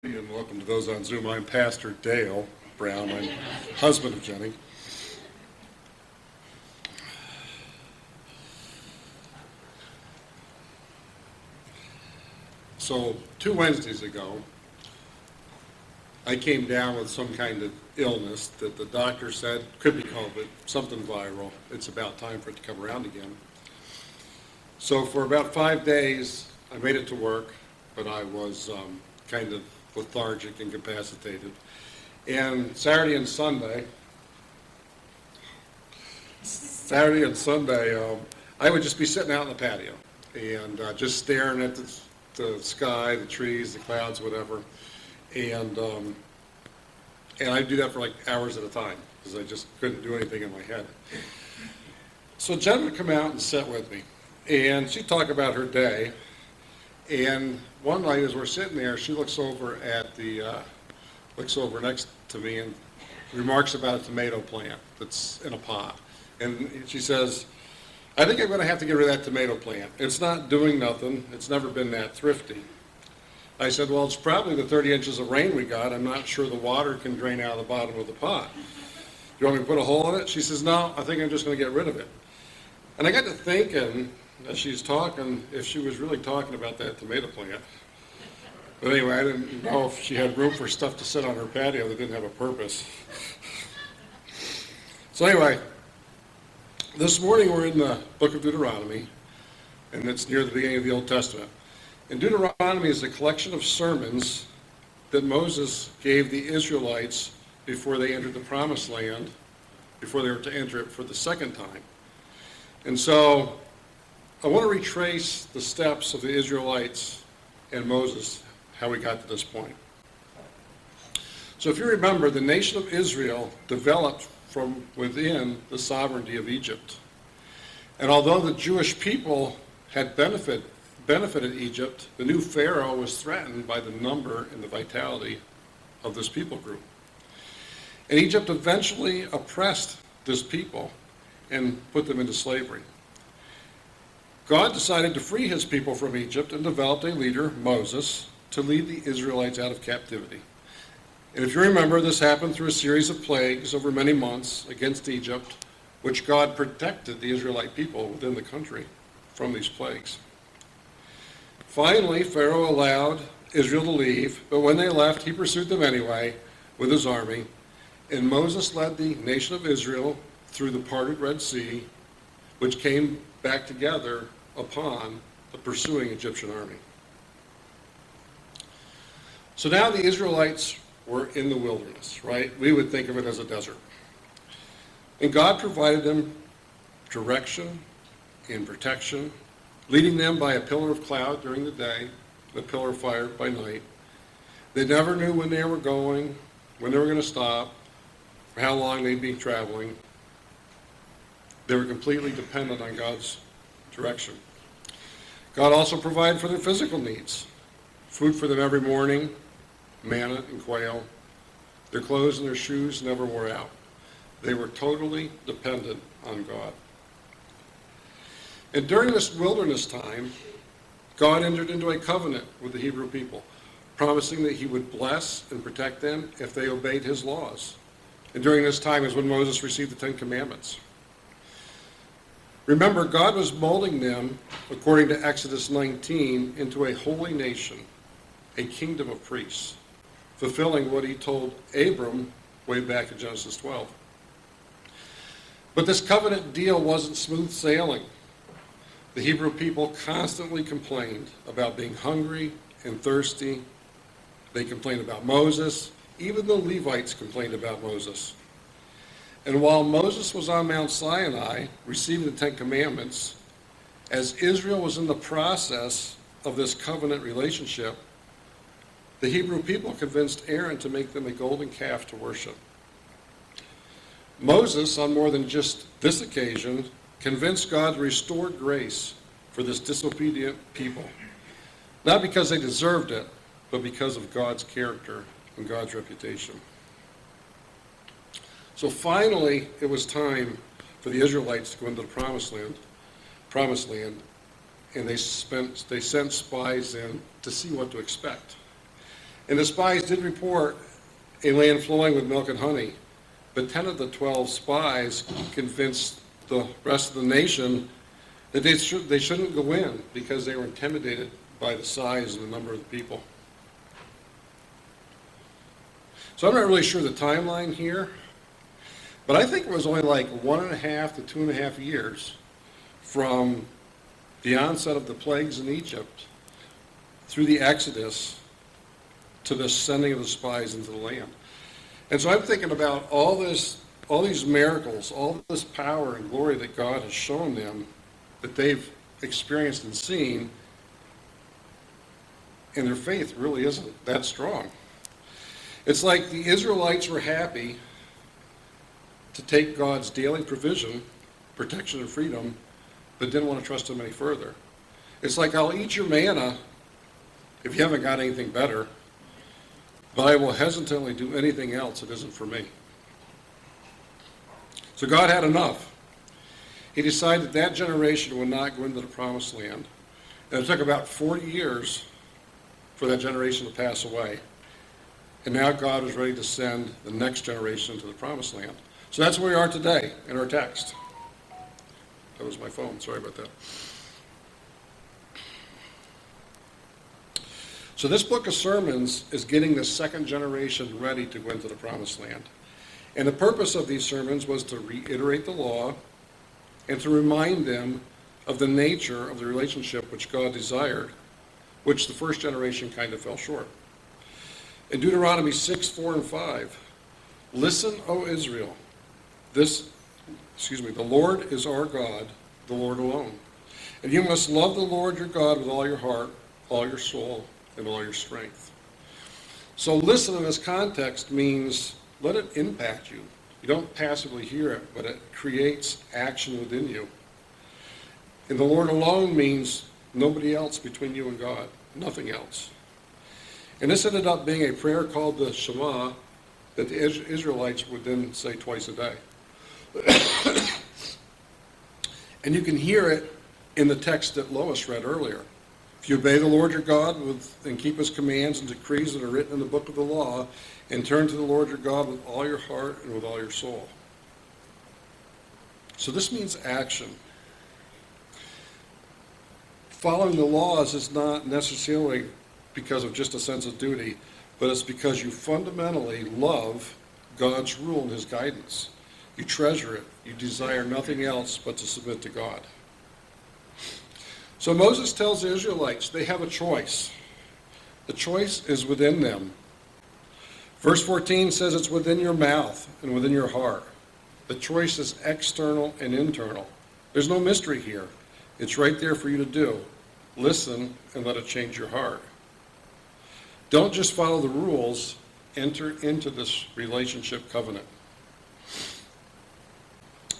And welcome to those on Zoom. I'm Pastor Dale Brown. I'm husband of Jenny. So 2 Wednesdays ago, I came down with some kind of illness that the doctor said could be COVID, something viral. It's about time for it to come around again. So for about 5 days, I made it to work, but I was kind of lethargic, incapacitated. And Saturday and Sunday, I would just be sitting out in the patio and just staring at the sky, the trees, the clouds, whatever. And I'd do that for like hours at a time because I just couldn't do anything in my head. So Jen would come out and sit with me, and she'd talk about her day. And one night, as we're sitting there, she looks over next to me and remarks about a tomato plant that's in a pot. And she says, "I think I'm going to have to get rid of that tomato plant. It's not doing nothing. It's never been that thrifty." I said, "Well, it's probably the 30 inches of rain we got. I'm not sure the water can drain out of the bottom of the pot. You want me to put a hole in it?" She says, "No, I think I'm just going to get rid of it." And I got to thinking, as she's talking, if she was really talking about that tomato plant. But anyway, I didn't know if she had room for stuff to sit on her patio that didn't have a purpose. So anyway, this morning we're in the book of Deuteronomy, and it's near the beginning of the Old Testament. And Deuteronomy is a collection of sermons that Moses gave the Israelites before they entered the Promised Land, before they were to enter it for the second time. And so I want to retrace the steps of the Israelites and Moses, how we got to this point. So if you remember, the nation of Israel developed from within the sovereignty of Egypt. And although the Jewish people had benefited Egypt, the new Pharaoh was threatened by the number and the vitality of this people group. And Egypt eventually oppressed this people and put them into slavery. God decided to free his people from Egypt and developed a leader, Moses, to lead the Israelites out of captivity. And if you remember, this happened through a series of plagues over many months against Egypt, which God protected the Israelite people within the country from these plagues. Finally, Pharaoh allowed Israel to leave, but when they left, he pursued them anyway with his army, and Moses led the nation of Israel through the parted Red Sea, which came back together upon the pursuing Egyptian army. So now the Israelites were in the wilderness, right? We would think of it as a desert. And God provided them direction and protection, leading them by a pillar of cloud during the day, and a pillar of fire by night. They never knew when they were going, when they were going to stop, or how long they'd be traveling. They were completely dependent on God's direction. God also provided for their physical needs. Food for them every morning, manna and quail. Their clothes and their shoes never wore out. They were totally dependent on God. And during this wilderness time, God entered into a covenant with the Hebrew people, promising that he would bless and protect them if they obeyed his laws. And during this time is when Moses received the 10 Commandments. Remember, God was molding them, according to Exodus 19, into a holy nation, a kingdom of priests, fulfilling what he told Abram way back in Genesis 12. But this covenant deal wasn't smooth sailing. The Hebrew people constantly complained about being hungry and thirsty. They complained about Moses. Even the Levites complained about Moses. And while Moses was on Mount Sinai receiving the 10 Commandments, as Israel was in the process of this covenant relationship, the Hebrew people convinced Aaron to make them a golden calf to worship. Moses, on more than just this occasion, convinced God to restore grace for this disobedient people, not because they deserved it, but because of God's character and God's reputation. So finally, it was time for the Israelites to go into the Promised Land, and they sent spies in to see what to expect. And the spies did report a land flowing with milk and honey, but 10 of the 12 spies convinced the rest of the nation that they shouldn't go in because they were intimidated by the size and the number of the people. So I'm not really sure the timeline here, but I think it was only like 1.5 to 2.5 years from the onset of the plagues in Egypt through the Exodus to the sending of the spies into the land. And so I'm thinking about all these miracles, all this power and glory that God has shown them, that they've experienced and seen, and their faith really isn't that strong. It's like the Israelites were happy to take God's daily provision, protection, and freedom, but didn't want to trust him any further. It's like, I'll eat your manna if you haven't got anything better, but I will hesitantly do anything else that isn't for me. So God had enough. He decided that generation would not go into the promised land. And it took about 40 years for that generation to pass away. And now God was ready to send the next generation to the promised land. So that's where we are today in our text. That was my phone, sorry about that. So this book of sermons is getting the second generation ready to go into the promised land. And the purpose of these sermons was to reiterate the law and to remind them of the nature of the relationship which God desired, which the first generation kind of fell short. In Deuteronomy 6, 4, and 5, listen, O Israel, the Lord is our God, the Lord alone. And you must love the Lord your God with all your heart, all your soul, and all your strength. So listen in this context means let it impact you. You don't passively hear it, but it creates action within you. And the Lord alone means nobody else between you and God, nothing else. And this ended up being a prayer called the Shema that the Israelites would then say twice a day. And you can hear it in the text that Lois read earlier. If you obey the Lord your God and keep his commands and decrees that are written in the book of the law, and turn to the Lord your God with all your heart and with all your soul. So this means action. Following the laws is not necessarily because of just a sense of duty, but it's because you fundamentally love God's rule and his guidance. You treasure it. You desire nothing else but to submit to God. So Moses tells the Israelites they have a choice. The choice is within them. Verse 14 says it's within your mouth and within your heart. The choice is external and internal. There's no mystery here. It's right there for you to do. Listen and let it change your heart. Don't just follow the rules. Enter into this relationship covenant.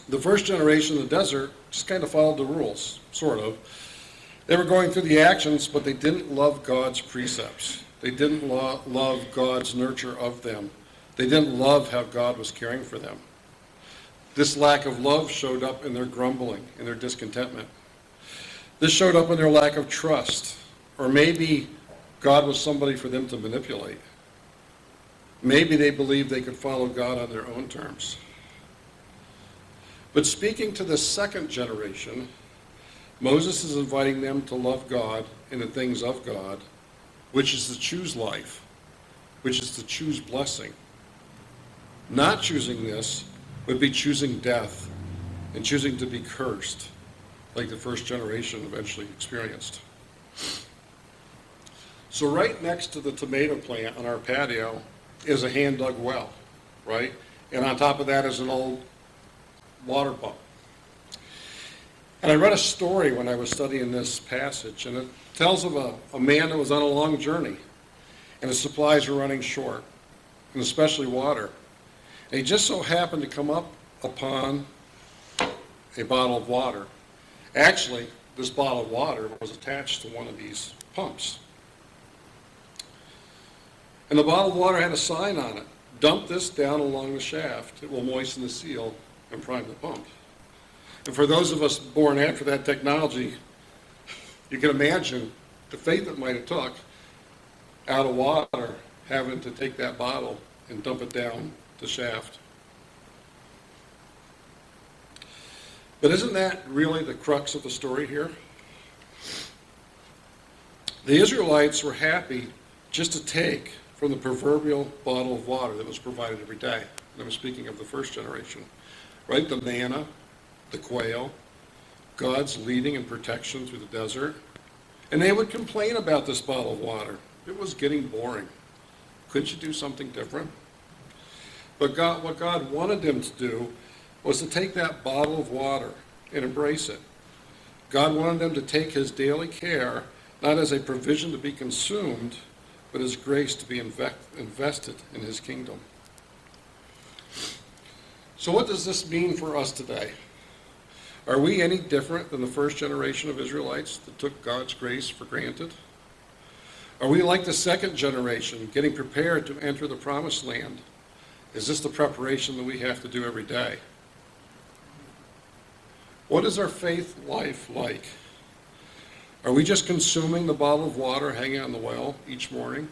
The first generation in the desert just kind of followed the rules, sort of. They were going through the actions, but they didn't love God's precepts. They didn't love God's nurture of them. They didn't love how God was caring for them. This lack of love showed up in their grumbling, in their discontentment. This showed up in their lack of trust. Or maybe God was somebody for them to manipulate. Maybe they believed they could follow God on their own terms. But speaking to the second generation, Moses is inviting them to love God in the things of God, which is to choose life, which is to choose blessing. Not choosing this would be choosing death and choosing to be cursed, like the first generation eventually experienced. So right next to the tomato plant on our patio is a hand-dug well, right? And on top of that is an old water pump. And I read a story when I was studying this passage, and it tells of a man that was on a long journey, and his supplies were running short, and especially water. And he just so happened to come up upon a bottle of water. Actually, this bottle of water was attached to one of these pumps. And the bottle of water had a sign on it. Dump this down along the shaft. It will moisten the seal and prime the pump. And for those of us born after that technology, you can imagine the faith it might have took out of water having to take that bottle and dump it down the shaft. But isn't that really the crux of the story here? The Israelites were happy just to take from the proverbial bottle of water that was provided every day. And I'm speaking of the first generation, right? The manna, the quail, God's leading and protection through the desert. And they would complain about this bottle of water. It was getting boring. Couldn't you do something different? But what God wanted them to do was to take that bottle of water and embrace it. God wanted them to take his daily care, not as a provision to be consumed, but as grace to be invested in his kingdom. So what does this mean for us today? Are we any different than the first generation of Israelites that took God's grace for granted? Are we like the second generation, getting prepared to enter the promised land? Is this the preparation that we have to do every day? What is our faith life like? Are we just consuming the bottle of water hanging on the well each morning?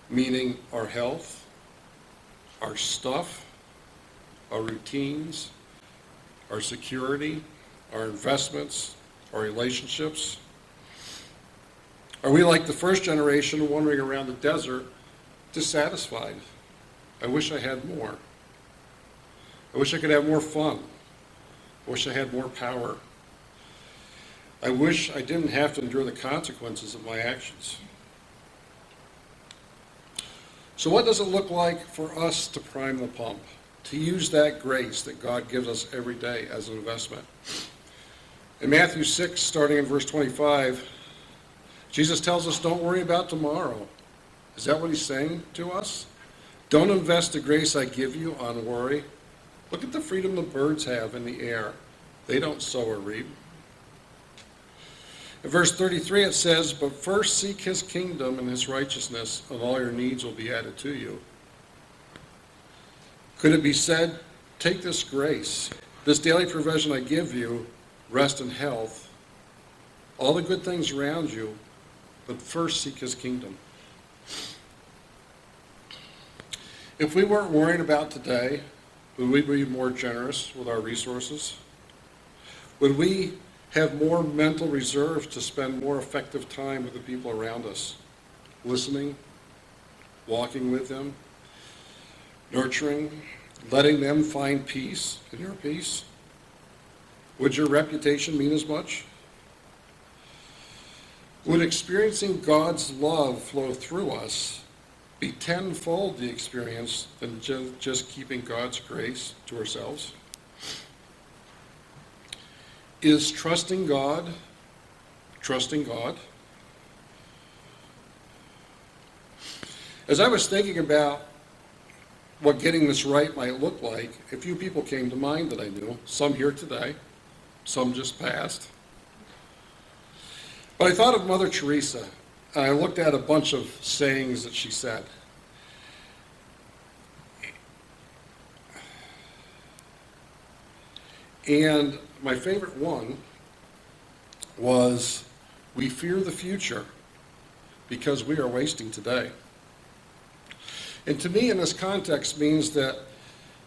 Meaning our health, our stuff, our routines, our security, our investments, our relationships? Are we like the first generation wandering around the desert, dissatisfied? I wish I had more. I wish I could have more fun. I wish I had more power. I wish I didn't have to endure the consequences of my actions. So what does it look like for us to prime the pump, to use that grace that God gives us every day as an investment? In Matthew 6, starting in verse 25, Jesus tells us, don't worry about tomorrow. Is that what he's saying to us? Don't invest the grace I give you on worry. Look at the freedom the birds have in the air. They don't sow or reap. In verse 33 it says, but first seek his kingdom and his righteousness, and all your needs will be added to you. Could it be said, take this grace, this daily provision I give you, rest and health, all the good things around you, but first seek his kingdom. If we weren't worried about today, would we be more generous with our resources? Would we have more mental reserves to spend more effective time with the people around us, listening, walking with them, nurturing, letting them find peace in your peace? Would your reputation mean as much? Would experiencing God's love flow through us be tenfold the experience than just keeping God's grace to ourselves? Is trusting God? As I was thinking about what getting this right might look like, a few people came to mind that I knew, some here today, some just passed. But I thought of Mother Teresa, and I looked at a bunch of sayings that she said. And my favorite one was, we fear the future because we are wasting today. And to me, in this context, means that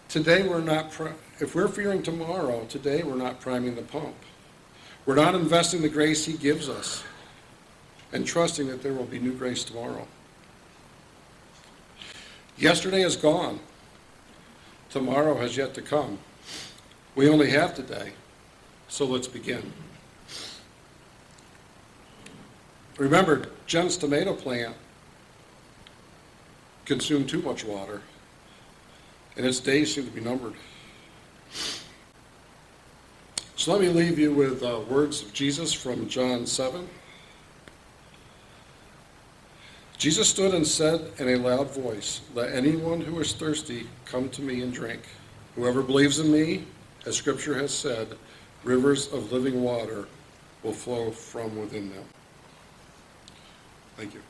today we're not, if we're fearing tomorrow, today we're not priming the pump. We're not investing the grace he gives us and trusting that there will be new grace tomorrow. Yesterday is gone. Tomorrow has yet to come. We only have today, so let's begin. Remember, Jen's tomato plant consumed too much water, and its days seem to be numbered. So let me leave you with words of Jesus from John 7. Jesus stood and said in a loud voice, let anyone who is thirsty come to me and drink. Whoever believes in me, as Scripture has said, rivers of living water will flow from within them. Thank you.